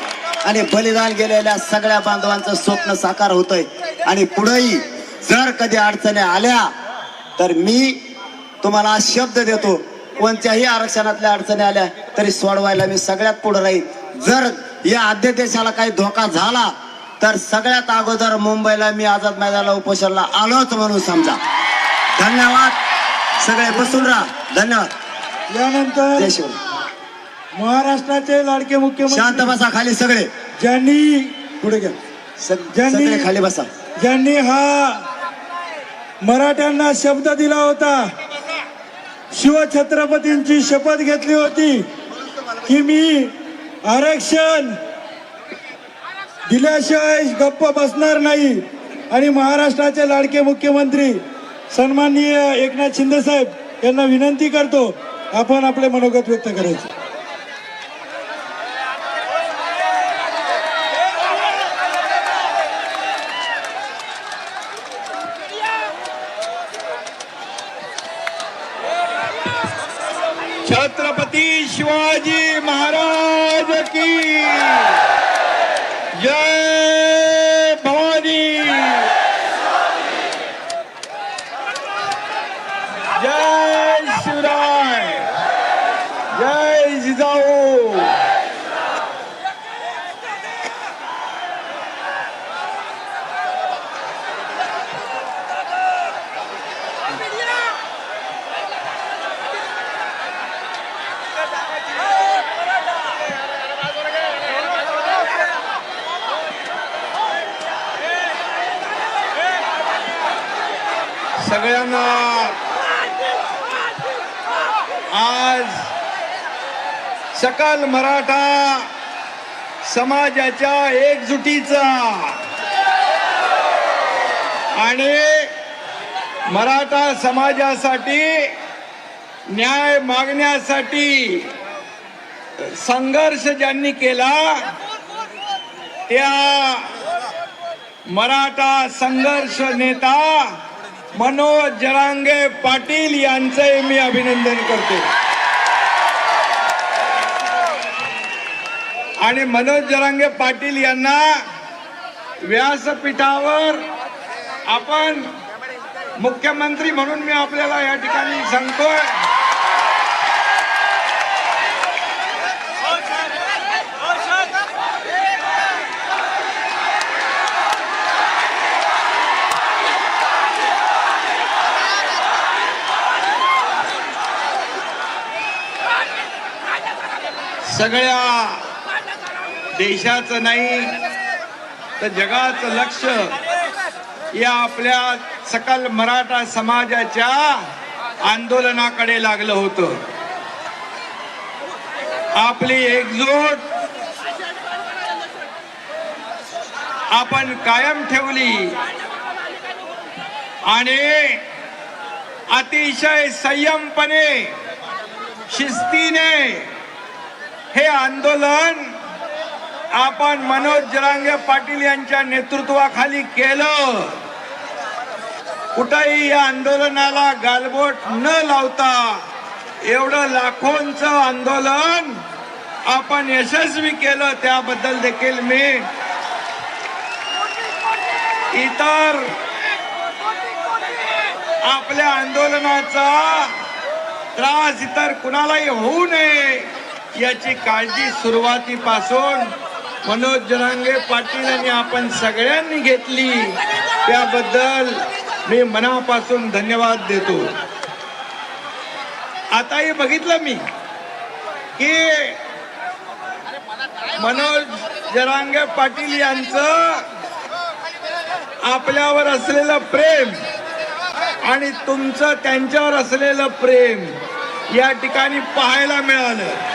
आणि बलिदान गेलेल्या सगळ्या बांधवांचं स्वप्न साकार होतंय. आणि पुढेही जर कधी अडचणी आल्या तर मी तुम्हाला शब्द देतो, कोणत्याही आरक्षणातल्या अडचणी आल्या तरी सोडवायला मी सगळ्यात पुढे राहील. जर या अध्यादेशाला काही धोका झाला तर सगळ्यात अगोदर मुंबईला मी आझाद मैदानाला उपोषणाला आलोच म्हणून समजा. धन्यवाद. सगळे बसून राहा. धन्यवाद. यानंतर जय शिवराय. महाराष्ट्राचे लाडके मुख्यमंत्री शांत बसा खाली सगळे. ज्यांनी पुढे घ्या, सगळे खाली बसा. ज्यांनी हा मराठ्यांना शब्द दिला होता, शिवछत्रपतींची शपथ घेतली होती की मी आरक्षण दिल्याशिवाय गप्प बसणार नाही. आणि महाराष्ट्राचे लाडके मुख्यमंत्री सन्माननीय एकनाथ शिंदे साहेब यांना विनंती करतो, आपण आपले मनोगत व्यक्त करायचे. छत्रपती शिवाजी महाराज की जय भवानी, जय शिवराय, जय जिजाऊ. सगळ्यांना आज सकल मराठा समाजाच्या एकजुटीचा आणि मराठा समाजासाठी न्याय मागण्यासाठी संघर्ष ज्यांनी केला त्या मराठा संघर्ष नेता मनोज जरांगे पाटील यांचे मी अभिनंदन करतो. आणि मनोज जरांगे पाटील यांना व्यासपीठावर आपण मुख्यमंत्री म्हणून मी आपल्याला या ठिकाणी सांगतोय. सगळ्या देशाचं नाही तर जगाचं लक्ष या आपल्या सकल मराठा समाजाच्या आंदोलनाकडे लागलं होतं. आपली एकजूट आपण कायम ठेवली आणि अतिशय संयमपणे शिस्तीने हे आंदोलन आपण मनोज जरांगे पाटील यांच्या नेतृत्वाखाली केलं. कुठेही या आंदोलनाला गालबोट न लावता एवढं लाखोंचं आंदोलन आपण यशस्वी केलं. त्याबद्दल देखील मी इतर आपल्या आंदोलनाचा त्रास इतर कुणालाही होऊ नये याची काळजी सुरुवातीपासून मनोज जरांगे पाटील यांनी आपण सगळ्यांनी घेतली. त्याबद्दल मी मनापासून धन्यवाद देतो. आताही बघितलं मी की मनोज जरांगे पाटील यांचं आपल्यावर असलेलं प्रेम आणि तुमचं त्यांच्यावर असलेलं प्रेम या ठिकाणी पाहायला मिळालं.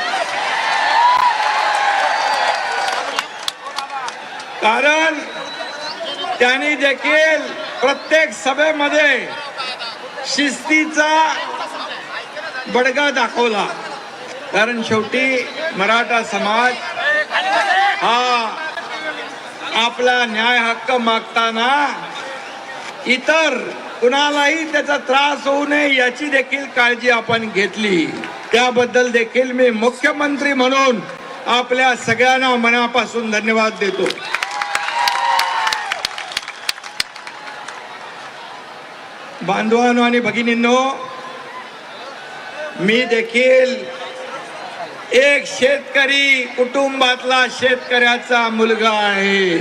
कारण त्यांनी देखील प्रत्येक सभेमध्ये शिस्तीचा बडगा दाखवला. कारण शेवटी मराठा समाज हा आपला न्याय हक्क मागताना इतर कुणालाही त्याचा त्रास होऊ नये याची देखील काळजी आपण घेतली. त्याबद्दल देखील मी मुख्यमंत्री म्हणून आपल्या सगळ्यांना मनापासून धन्यवाद देतो. बांधवांनो आणि भगिनींनो, मी देखील एक शेतकरी कुटुंबातला शेतकऱ्याचा मुलगा आहे.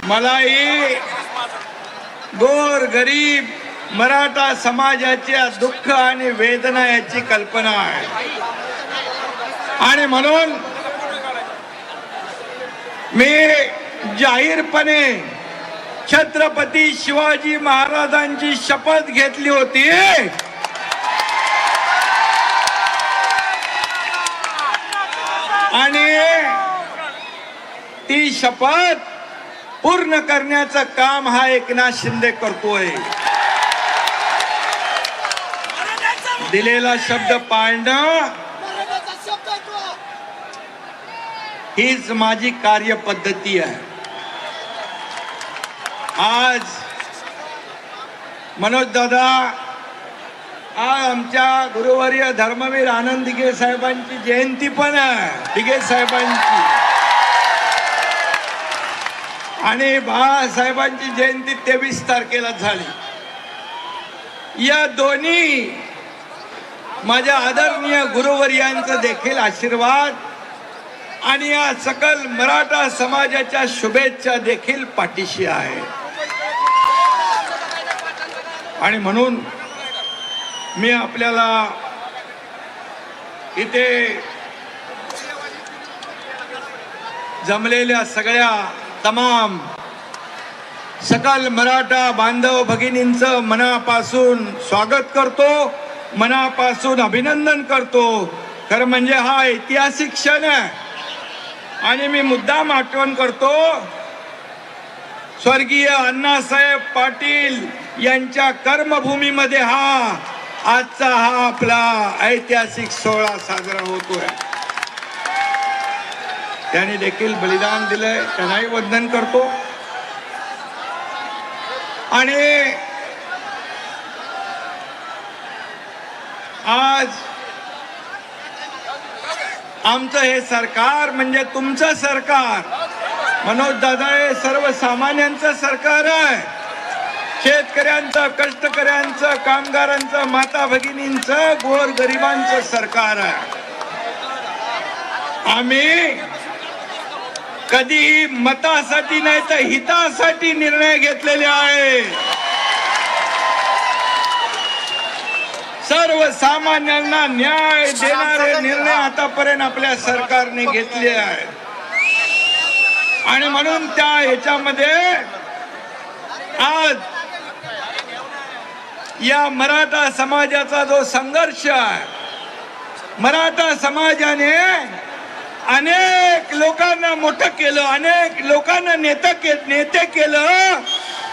मलाही गोर गरीब मराठा समाजाच्या दुःख आणि वेदना याची कल्पना आहे. आणि म्हणून मी जाहीरपणे छत्रपती शिवाजी महाराजांची शपथ घेतली होती आणि ती शपथ पूर्ण करण्याचं काम हा एकनाथ शिंदे करतोय. दिलेला शब्द पाळणं हीच माझी कार्यपद्धती आहे. आज मनोज दादा, आज आमच्या गुरुवर्य धर्मवीर आनंद दिघे साहेबांची जयंती पण आहे. दिघे साहेबांची आणि बाळासाहेबांची जयंती 23 तारखेला झाली. या दोन्ही माझ्या आदरणीय गुरुवर्यांचा देखील आशीर्वाद आणि या सकल मराठा समाजाच्या शुभेच्छा देखील पाठीशी आहे. आणि म्हणून मी आपल्याला इथे जमलेल्या सगळ्या तमाम सकल मराठा बांधव भगिनींचं मनापासून स्वागत करतो मनापासून अभिनंदन करतो. खरं म्हणजे हा ऐतिहासिक क्षण आहे आणि मी मुद्दाम आठवण करतो स्वर्गीय अण्णासाहेब पाटील यांच्या कर्मभूमीमध्ये आजचा हा आपला ऐतिहासिक सोहळा साजरा होतोय. त्यांनी देखील बलिदान दिलंय, त्यांनाही वंदन करतो. आणि आज आमचं हे सरकार म्हणजे तुमचं सरकार, मनोज दादा हे सर्वसामान्यांचं सरकार आहे. शेतकऱ्यांचं, कष्टकऱ्यांचं, कामगारांचं, माता भगिनींचं, गोरगरिबांचं सरकार आहे. आम्ही कधीही मतासाठी नाही तर हितासाठी निर्णय घेतलेले आहे. सर्वसामान्यांना न्याय देणारे निर्णय आतापर्यंत आपल्या सरकारने घेतले आहेत. आणि म्हणून त्या ह्याच्यामध्ये आज या मराठा समाजाचा जो संघर्ष आहे, मराठा समाजाने अनेक लोकांना मोठं केलं, अनेक लोकांना नेते केलं,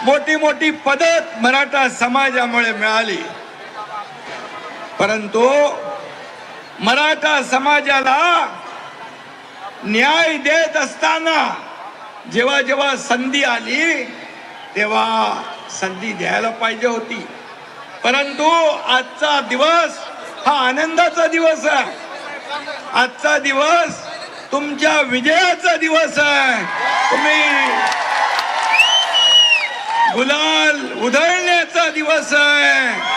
मोठी मोठी पदं मराठा समाजामुळे मिळाली. परंतु मराठा समाजाला न्याय देत असताना जेव्हा जेव्हा संधी आली तेव्हा संधी द्यायला पाहिजे होती. परंतु आजचा दिवस हा आनंदाचा दिवस आहे. आजचा दिवस तुमच्या विजयाचा दिवस आहे. तुम्ही गुलाल उधळण्याचा दिवस आहे.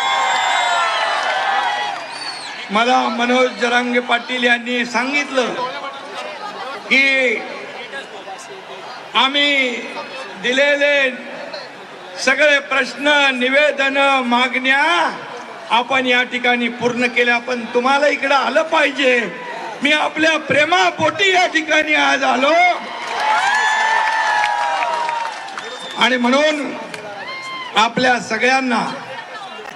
मला मनोज जरांगे पाटील यांनी सांगितलं की आम्ही दिलेले सगळे प्रश्न, निवेदन, मागण्या आपण या ठिकाणी पूर्ण केल्या. पण तुम्हाला इकडे आलं पाहिजे. मी आपल्या प्रेमापोटी या ठिकाणी आज आलो आणि म्हणून आपल्या सगळ्यांना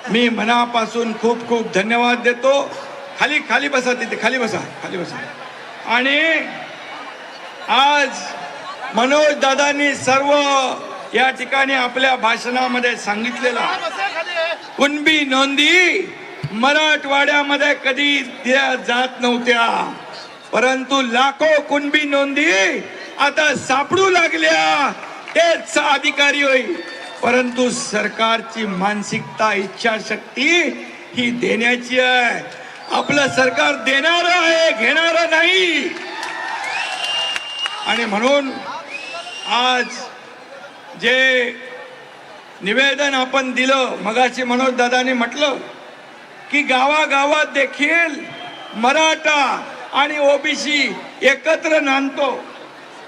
मी मनापासून खूप खूप धन्यवाद देतो. खाली बसा, तिथे खाली बसा. आणि आज मनोज दादांनी सर्व या ठिकाणी आपल्या भाषणामध्ये सांगितलेला कुणबी नोंदी मराठवाड्यामध्ये कधी दिल्या जात नव्हत्या, परंतु लाखो कुणबी नोंदी आता सापडू लागल्या. तेच अधिकारी होईल. परंतु सरकारची मानसिकता, इच्छाशक्ती ही देण्याची आहे. आपलं सरकार देणार आहे, घेणार नाही. आणि म्हणून आज जे निवेदन आपण दिलं, मगाशी मनोज दादाने म्हटलं की गावागावात देखील मराठा आणि ओबीसी एकत्र नांदतो,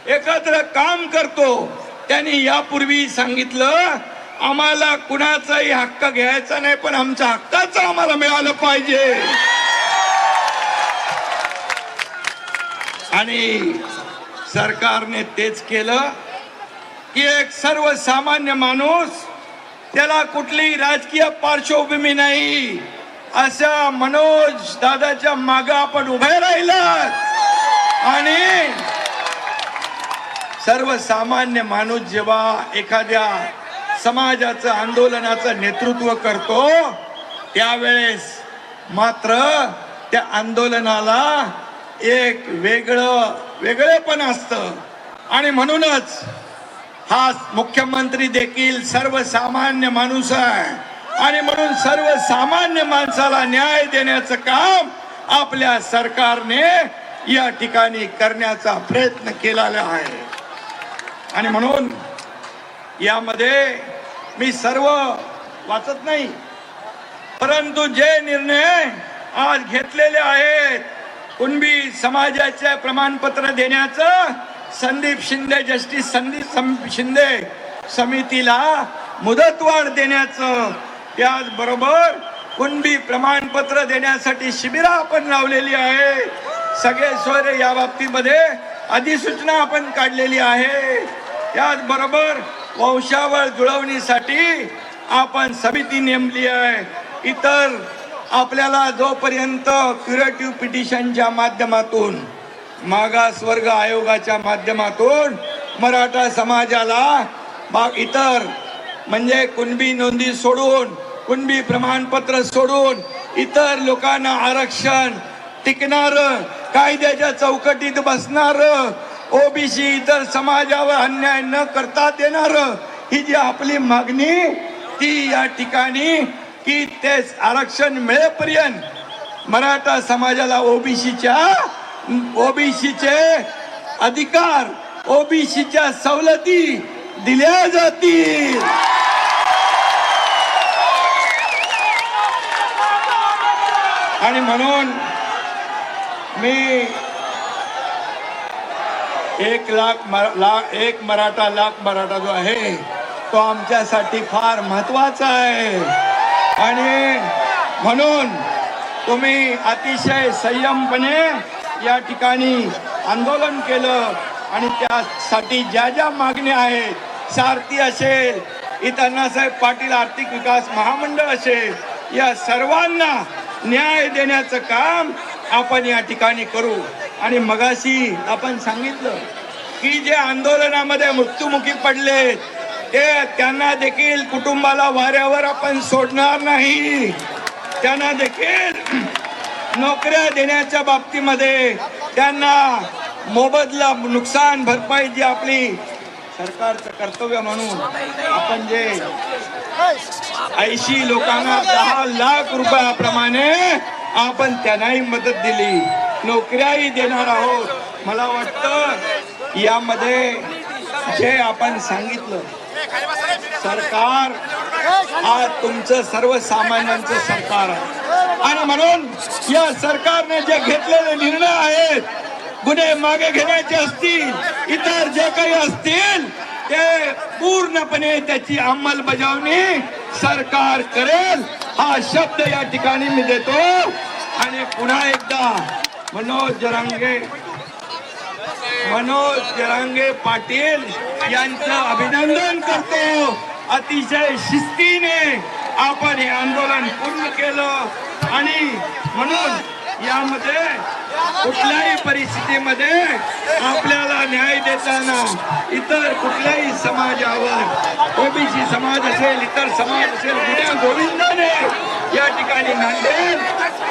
एकत्र काम करतो. त्यांनी यापूर्वी सांगितलं आम्हाला कुणाचाही हक्क घ्यायचा नाही, पण आमच्या हक्काचं आम्हाला मिळालं पाहिजे. आणि सरकारने तेच केलं की एक सर्वसामान्य माणूस, त्याला कुठलीही राजकीय पार्श्वभूमी नाही, अशा मनोज दादाच्या मागे आपण उभे राहिलात. आणि सर्वसामान्य माणूस जेव्हा एखाद्या समाजाचं, आंदोलनाचं नेतृत्व करतो त्यावेळेस मात्र त्या आंदोलनाला एक वेगळेपण असतं. आणि म्हणूनच हा मुख्यमंत्री देखील सर्वसामान्य माणूस आहे. आणि म्हणून सर्वसामान्य माणसाला न्याय देण्याचं काम आपल्या सरकारने या ठिकाणी करण्याचा प्रयत्न केलेला आहे. आणि म्हणून यामध्ये मी सर्व वाचत नाही, परंतु जे निर्णय आज घेतलेले आहेत, कुणबी समाजाचे प्रमाणपत्र देण्याचं, संदीप शिंदे, जस्टिस संदीप शिंदे समितीला मुदतवाढ देण्याचं, त्याचबरोबर कुणबी प्रमाणपत्र देण्यासाठी शिबिरं आपण लावलेली आहे. सगळे सोयरे या बाबतीमध्ये अधिसूचना आपण काढलेली आहे. त्याचबरोबर वंशावळ जुळवणीसाठी आपण समिती नेमली आहे. इतर आपल्याला जोपर्यंत क्युरेटिव्ह पिटिशनच्या माध्यमातून मागासवर्ग आयोगाच्या माध्यमातून मराठा समाजाला इतर म्हणजे कुणबी नोंदी सोडून कुणबी प्रमाणपत्र सोडून इतर लोकांना आरक्षण टिकणार कायद्याच्या चौकटीत बसणार ओबीसी इतर समाजावर अन्याय न करता देणार ही जी आपली मागणी ती या ठिकाणी की ते आरक्षण मिळेपर्यंत मराठा समाजाला ओबीसीचे अधिकार ओबीसीच्या सवलती दिल्या जातील. आणि म्हणून मी 1 मराठा लाख मराठा जो आहे तो आमच्यासाठी फार महत्वाचा आहे. आणि म्हणून तुम्ही अतिशय संयमपणे या ठिकाणी आंदोलन केलं आणि त्यासाठी ज्या ज्या मागण्या आहेत सारथी असेल इथं अण्णासाहेब पाटील आर्थिक विकास महामंडळ असेल या सर्वांना न्याय देण्याचं काम आपण या ठिकाणी करू. आणि मगाशी आपण सांगितलं की जे आंदोलनामध्ये मृत्युमुखी पडले त्यांना देखील कुटुंबाला वाऱ्यावर आपण सोडणार नाही. त्यांना देखील नोकऱ्या देण्याच्या बाबतीमध्ये त्यांना मोबदला नुकसान भरपाई जी आपली सरकारचं कर्तव्य म्हणून आपण जे 80 लोकांना 10 लाख रुपयाप्रमाणे आपण त्यांनाही मदत दिली नोकऱ्याही देणार आहोत. मला वाटतं यामध्ये जे आपण सांगितलं सरकार आज तुमचं सर्वसामान्यांचं सरकार आहे आणि म्हणून या सरकारने जे घेतलेले निर्णय आहेत गुन्हे मागे घेण्याचे असतील इतर जे काही असतील ते पूर्णपणे त्याची अंमलबजावणी सरकार करेल हा शब्द या ठिकाणी मी देतो. आणि पुन्हा एकदा मनोज जरांगे पाटील यांचं अभिनंदन करतो. अतिशय शिस्तीने आपण हे आंदोलन पूर्ण केलं आणि म्हणून यामध्ये कुठल्याही परिस्थितीमध्ये आपल्याला न्याय देताना इतर कुठल्याही समाजावर ओबीसी समाज असेल इतर समाज असेल गुन्ह्या गोविंदाने या ठिकाणी नांदेल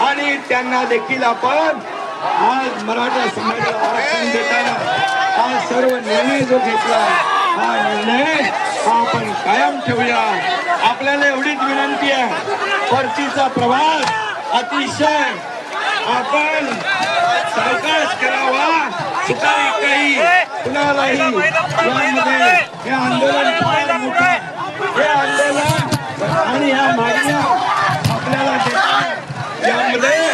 आणि त्यांना देखील आपण आज मराठा समाजाला आरक्षण देताना हा सर्व निर्णय जो घेतला हा निर्णय हा आपण कायम ठेवूया. आपल्याला एवढीच विनंती आहे परतीचा प्रवास अतिशय आपण सावकाश करावा. कुठलाही काही कुणालाही यामध्ये हे आंदोलन फार मोठं हे आंदोलन आणि ह्या मागण्या आपल्याला देतात यामध्ये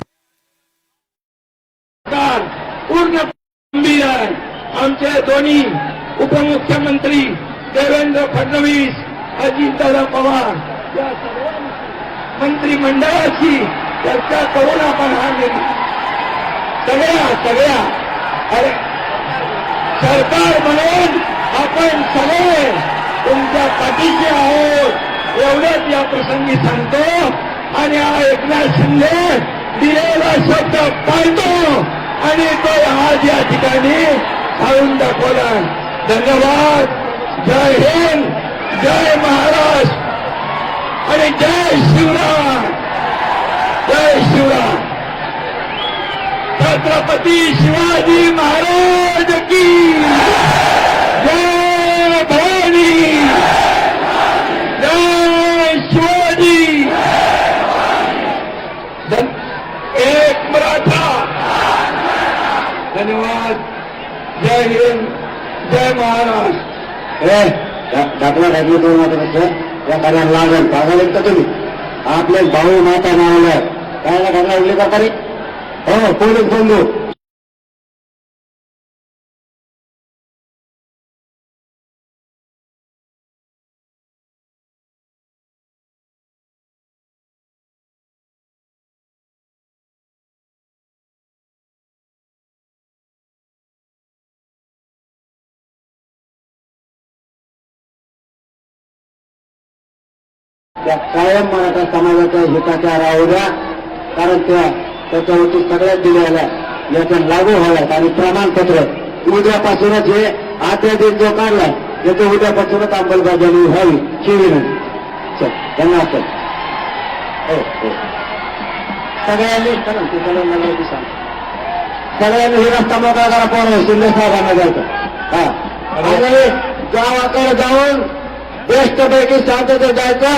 पूर्ण गंभीर आहे. आमचे दोन्ही उपमुख्यमंत्री देवेंद्र फडणवीस अजितदादा पवार या सर्व मंत्रिमंडळाची चर्चा करून आपण हा निर्णय सगळ्या अरे सरकार म्हणून आपण सगळे तुमच्या पाठीशी आहोत एवढंच या प्रसंगी सांगतो. आणि हा एकनाथ शिंदे दिलेला शब्द पाळतो आणि तो आज या ठिकाणी सांगून दाखवला. धन्यवाद. जय हिंद जय महाराष्ट्र आणि जय शिवराय. जय शिवराय. छत्रपती शिवाजी महाराज की जय. भवानी जय शिवाजी. एक मराठा. धन्यवाद. जय हिंद जय महाराष्ट्र. दाखला टाकली दोन मात्र या कार्याला लागेल पागायला का तुम्ही आपले भाऊ माता नावल्या काय घटना उल्लेख करता रे. हो पोलीस बंधू त्या कायम मराठा समाजाच्या हिताच्या राहू द्या. कारण त्याच्यावरती सगळ्यात दिलेल्या याच्या लागू व्हाव्यात आणि प्रमाणपत्र उद्यापासूनच हे अध्यादेश जो काढलाय त्याचं उद्यापासूनच अंमलबजावणी व्हावी ही विनंती. चल धन्यवाद सर. हो सगळ्यांनी सगळ्यांनी हे रस्ता मोकळा करा पोरं शिंदे साहेबांना जायचं. हा आणि गावाकडे जाऊन बेस्टपैकी शांततेत जायचं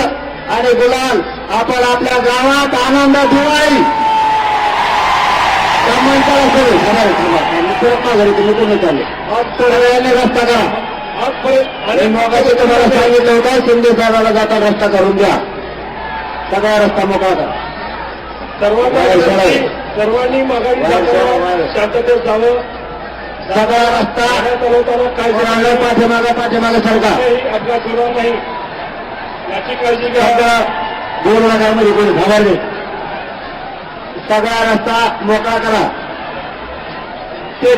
आणि गुलाल आपण आपल्या गावात आनंद ठेवाई. घरी तुम्ही कुठे चालले सगळ्यांनी रस्ता करा. आणि मोगाशी तुम्हाला सांगितलं होतं शिंदे साहेबाला जाता रस्ता करून द्या. सगळा रस्ता मोकळा करा. सर्वांनी माघारी शांततेत जावं. सगळा रस्ता काही पाठीमागे सरका अपघात होणार नाही याची काळजी घ्या. दोन लाखांमध्ये कोणी घाबरले. सगळा रस्ता मोकळा करा. ते